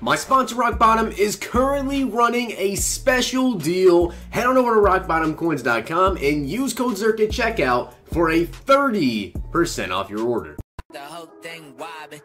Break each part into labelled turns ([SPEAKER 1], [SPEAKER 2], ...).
[SPEAKER 1] My sponsor Rock Bottom is currently running a special deal. Head on over to rockbottomcoins.com and use code Zirksee at checkout for a 30% off your order.
[SPEAKER 2] The whole thing wobbin'.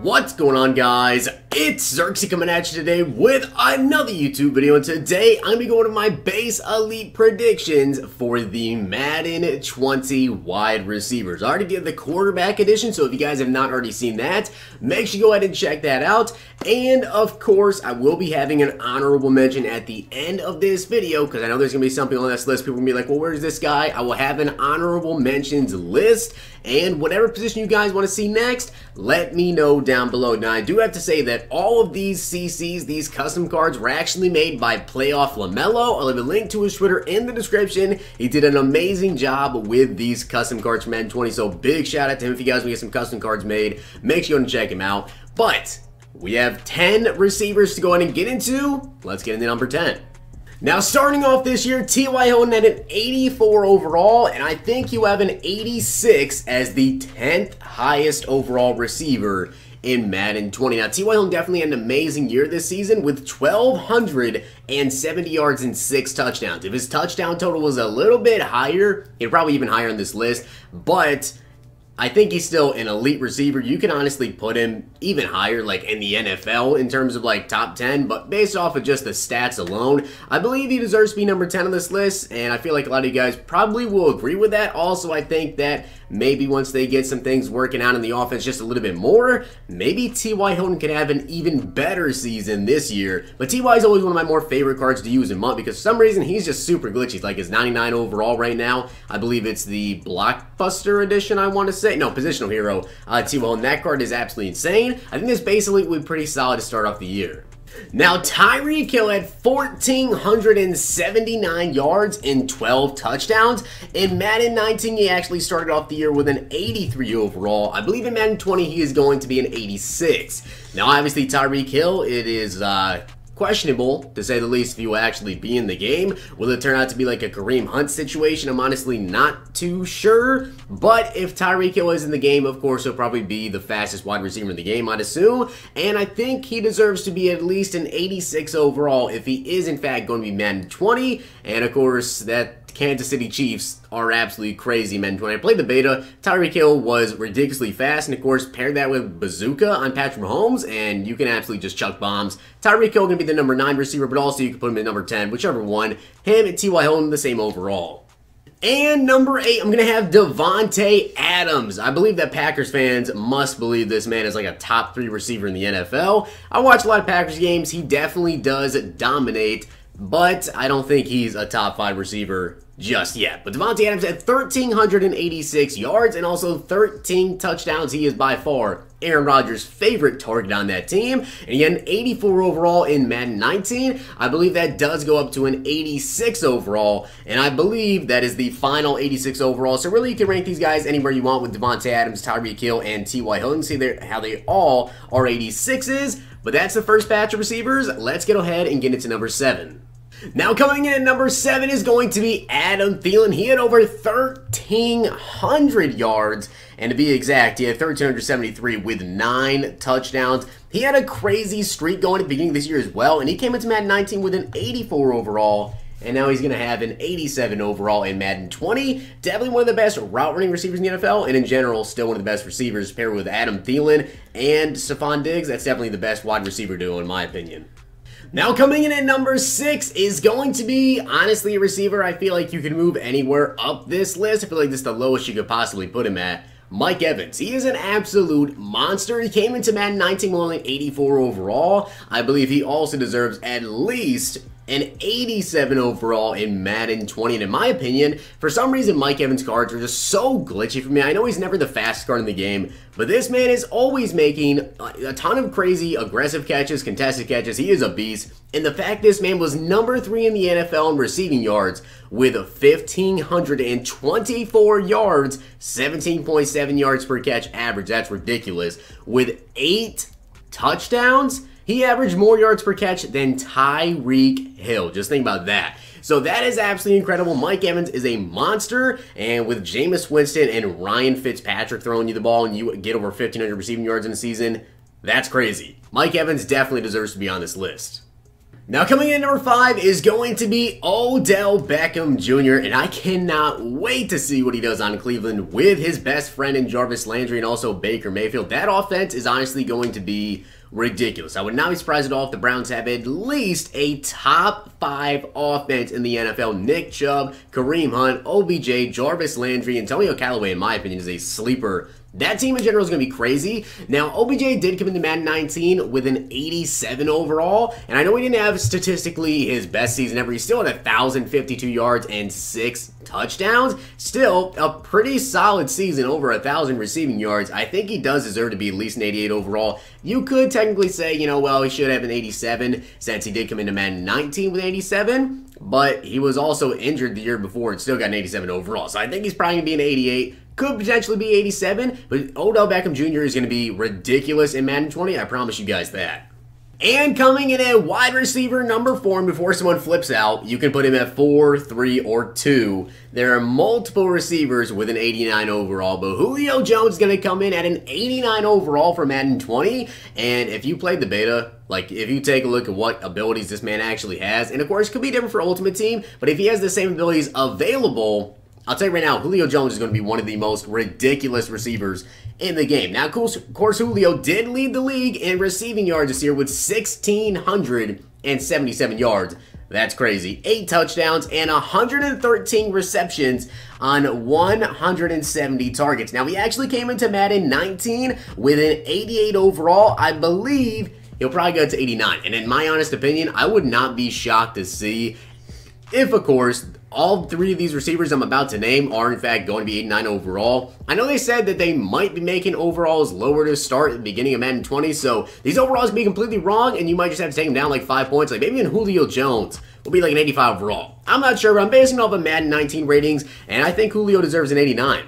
[SPEAKER 1] What's going on, guys? It's Zirksee coming at you today with another YouTube video, and today I'm going to be going to my base elite predictions for the Madden 20 wide receivers. I already did the quarterback edition, so if you guys have not already seen that, make sure you go ahead and check that out. And of course, I will be having an honorable mention at the end of this video, because I know there's going to be something on this list. People are going to be like, well, where's this guy? I will have an honorable mentions list, and whatever position you guys want to see next, let me know down below. Now, I do have to say that all of these CCs, these custom cards, were actually made by Playoff LaMelo. I'll leave a link to his Twitter in the description. He did an amazing job with these custom cards for Madden 20, so big shout out to him. If you guys want to get some custom cards made, make sure you go and check him out. But we have 10 receivers to go ahead and get into. Let's get into number 10. Now, starting off this year, T.Y. Hilton had an 84 overall, and I think you have an 86 as the 10th highest overall receiver in Madden 20. Now, T.Y. Hilton definitely had an amazing year this season with 1,270 yards and 6 touchdowns. If his touchdown total was a little bit higher, he'd probably even higher on this list, but I think he's still an elite receiver. You can honestly put him even higher, like in the NFL in terms of like top 10, but based off of just the stats alone, I believe he deserves to be number 10 on this list, and I feel like a lot of you guys probably will agree with that. Also, I think that maybe once they get some things working out in the offense just a little bit more, maybe T.Y. Hilton could have an even better season this year. But T.Y. is always one of my more favorite cards to use in MUT because for some reason he's just super glitchy. Like his 99 overall right now, I believe it's the Blockbuster edition, I want to say. No, Positional Hero. T.Y. Hilton, that card is absolutely insane. I think this basically would be pretty solid to start off the year. Now, Tyreek Hill had 1,479 yards and 12 touchdowns. In Madden 19, he actually started off the year with an 83 overall. I believe in Madden 20, he is going to be an 86. Now, obviously, Tyreek Hill, it is questionable, to say the least, if he will actually be in the game. Will it turn out to be like a Kareem Hunt situation? I'm honestly not too sure. But if Tyreek Hill is in the game, of course, he'll probably be the fastest wide receiver in the game, I'd assume. And I think he deserves to be at least an 86 overall if he is, in fact, going to be Madden 20. And, of course, that Kansas City Chiefs are absolutely crazy, Madden 20. I played the beta. Tyreek Hill was ridiculously fast, and of course, pair that with Bazooka on Patrick Mahomes, and you can absolutely just chuck bombs. Tyreek Hill going to be the number 9 receiver, but also you can put him at number 10, whichever one. Him and T.Y. Hilton the same overall. And number 8, I'm going to have Davante Adams. I believe that Packers fans must believe this man is like a top 3 receiver in the NFL. I watch a lot of Packers games. He definitely does dominate, but I don't think he's a top 5 receiver just yet. But Davante Adams had 1,386 yards and also 13 touchdowns. He is by far Aaron Rodgers' favorite target on that team. And he had an 84 overall in Madden 19. I believe that does go up to an 86 overall, and I believe that is the final 86 overall. So really, you can rank these guys anywhere you want with Davante Adams, Tyreek Hill, and T.Y. Hilton. See there how they all are 86s. But that's the first batch of receivers. Let's get ahead and get into number 7. Now, coming in at number 7 is going to be Adam Thielen. He had over 1,300 yards, and to be exact, he had 1,373 with 9 touchdowns. He had a crazy streak going at the beginning of this year as well, and he came into Madden 19 with an 84 overall, and now he's going to have an 87 overall in Madden 20. Definitely one of the best route running receivers in the NFL, and in general, still one of the best receivers paired with Adam Thielen and Stephon Diggs. That's definitely the best wide receiver duo in my opinion. Now, coming in at number 6 is going to be, honestly, a receiver I feel like you can move anywhere up this list. I feel like this is the lowest you could possibly put him at. Mike Evans. He is an absolute monster. He came into Madden 19 with only 84 overall. I believe he also deserves at least an 87 overall in Madden 20. And in my opinion, for some reason, Mike Evans' cards are just so glitchy for me. I know he's never the fastest card in the game, but this man is always making a ton of crazy aggressive catches, contested catches. He is a beast. And the fact this man was number 3 in the NFL in receiving yards with 1,524 yards, 17.7 yards per catch average. That's ridiculous. With 8 touchdowns, he averaged more yards per catch than Tyreek Hill. Just think about that. So that is absolutely incredible. Mike Evans is a monster, and with Jameis Winston and Ryan Fitzpatrick throwing you the ball and you get over 1,500 receiving yards in a season, that's crazy. Mike Evans definitely deserves to be on this list. Now coming in at number 5 is going to be Odell Beckham Jr. And I cannot wait to see what he does on Cleveland with his best friend in Jarvis Landry and also Baker Mayfield. That offense is honestly going to be ridiculous. I would not be surprised at all if the Browns have at least a top 5 offense in the NFL. Nick Chubb, Kareem Hunt, OBJ, Jarvis Landry, Antonio Callaway, in my opinion, is a sleeper. That team in general is going to be crazy. Now, OBJ did come into Madden 19 with an 87 overall, and I know he didn't have statistically his best season ever. He still had 1,052 yards and 6 touchdowns. Still, a pretty solid season, over 1,000 receiving yards. I think he does deserve to be at least an 88 overall. You could technically say, you know, well, he should have an 87 since he did come into Madden 19 with 87, but he was also injured the year before and still got an 87 overall. So I think he's probably going to be an 88. Could potentially be 87, but Odell Beckham Jr. is going to be ridiculous in Madden 20. I promise you guys that. And coming in at wide receiver number 4, and before someone flips out, you can put him at 4, 3, or 2. There are multiple receivers with an 89 overall, but Julio Jones is going to come in at an 89 overall for Madden 20. And if you played the beta, like if you take a look at what abilities this man actually has, and of course it could be different for Ultimate Team, but if he has the same abilities available, I'll tell you right now, Julio Jones is going to be one of the most ridiculous receivers in the game. Now, of course, Julio did lead the league in receiving yards this year with 1,677 yards. That's crazy. 8 touchdowns and 113 receptions on 170 targets. Now, he actually came into Madden 19 with an 88 overall. I believe he'll probably go to 89. And in my honest opinion, I would not be shocked to see if, of course, all 3 of these receivers I'm about to name are in fact going to be 89 overall. I know they said that they might be making overalls lower to start at the beginning of Madden 20, so these overalls can be completely wrong, and you might just have to take them down like 5 points. Like maybe even Julio Jones will be like an 85 overall. I'm not sure, but I'm basing it off of Madden 19 ratings, and I think Julio deserves an 89.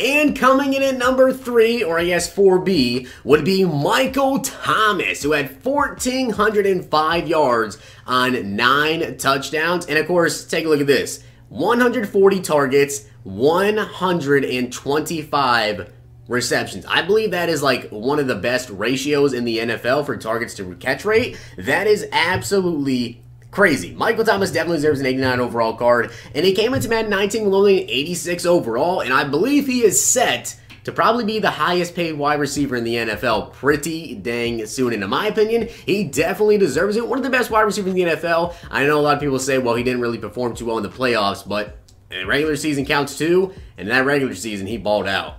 [SPEAKER 1] And coming in at number 3, or I guess 4B, would be Michael Thomas, who had 1,405 yards on 9 touchdowns. And of course, take a look at this. 140 targets, 125 receptions. I believe that is like one of the best ratios in the NFL for targets to catch rate. That is absolutely crazy. Michael Thomas definitely deserves an 89 overall card, and he came into Madden 19 with only an 86 overall, and I believe he is set to probably be the highest paid wide receiver in the NFL pretty dang soon. And in my opinion, he definitely deserves it. One of the best wide receivers in the NFL. I know a lot of people say, well, he didn't really perform too well in the playoffs, but the regular season counts too, and in that regular season, he balled out.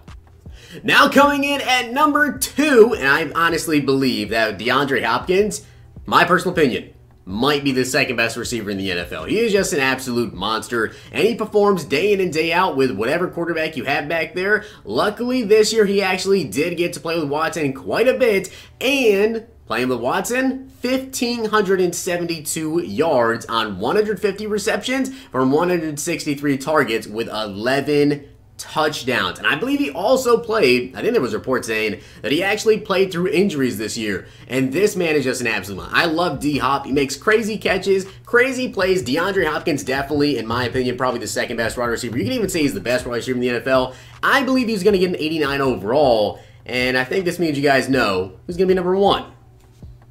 [SPEAKER 1] Now coming in at number 2, and I honestly believe that DeAndre Hopkins, my personal opinion, might be the second best receiver in the NFL. He is just an absolute monster, and he performs day in and day out with whatever quarterback you have back there. Luckily, this year he actually did get to play with Watson quite a bit, and playing with Watson, 1,572 yards on 150 receptions from 163 targets with 11 touchdowns. And I believe he also played, I think there was a report saying that he actually played through injuries this year. And this man is just an absolute man. I love D-Hop. He makes crazy catches, crazy plays. DeAndre Hopkins definitely, in my opinion, probably the second best wide receiver. You can even say he's the best wide receiver in the NFL. I believe he's going to get an 89 overall. And I think this means you guys know who's going to be number 1.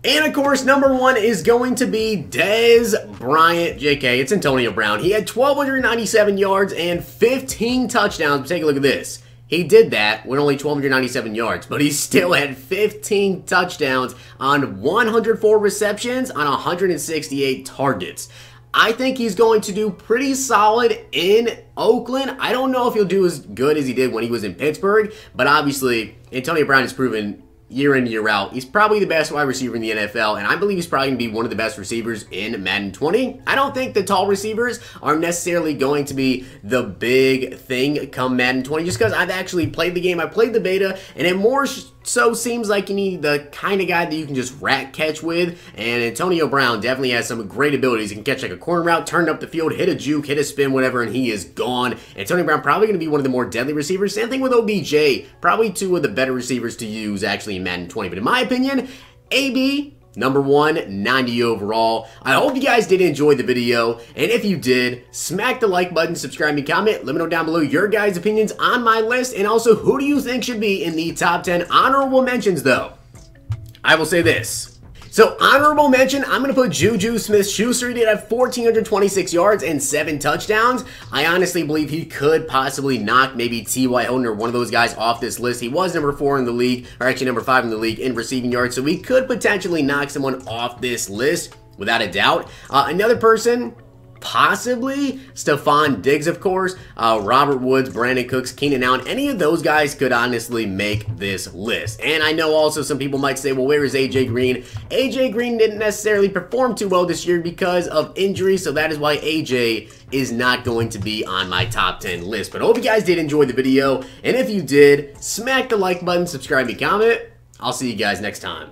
[SPEAKER 1] And of course, number 1 is going to be Dez Bryant, JK. It's Antonio Brown. He had 1,297 yards and 15 touchdowns. But take a look at this. He did that with only 1,297 yards, but he still had 15 touchdowns on 104 receptions on 168 targets. I think he's going to do pretty solid in Oakland. I don't know if he'll do as good as he did when he was in Pittsburgh, but obviously, Antonio Brown has proven year in, year out, he's probably the best wide receiver in the NFL, and I believe he's probably going to be one of the best receivers in Madden 20. I don't think the tall receivers are necessarily going to be the big thing come Madden 20, just because I've actually played the game, I played the beta, and it more so seems like you need the kind of guy that you can just rat catch with, and Antonio Brown definitely has some great abilities. He can catch like a corner route, turn up the field, hit a juke, hit a spin, whatever, and he is gone. Antonio Brown probably going to be one of the more deadly receivers. Same thing with OBJ, probably 2 of the better receivers to use actually in Madden 20. But in my opinion, AB, Number 1, 90 overall. I hope you guys did enjoy the video, and if you did, smack the like button, subscribe, and comment. Let me know down below your guys' opinions on my list, and also who do you think should be in the top 10 honorable mentions though. I will say this. So, honorable mention, I'm going to put Juju Smith-Schuster. He did have 1,426 yards and 7 touchdowns. I honestly believe he could possibly knock maybe T.Y. Hilton or one of those guys off this list. He was number 4 in the league, or actually number 5 in the league in receiving yards, so we could potentially knock someone off this list, without a doubt. Another person, possibly Stephon Diggs, of course, Robert Woods, Brandon Cooks, Keenan Allen. Any of those guys could honestly make this list. And I know also some people might say, well, where is AJ Green? AJ Green didn't necessarily perform too well this year because of injury, so that is why AJ is not going to be on my top 10 list. But I hope you guys did enjoy the video, and if you did, smack the like button, subscribe, and comment. I'll see you guys next time.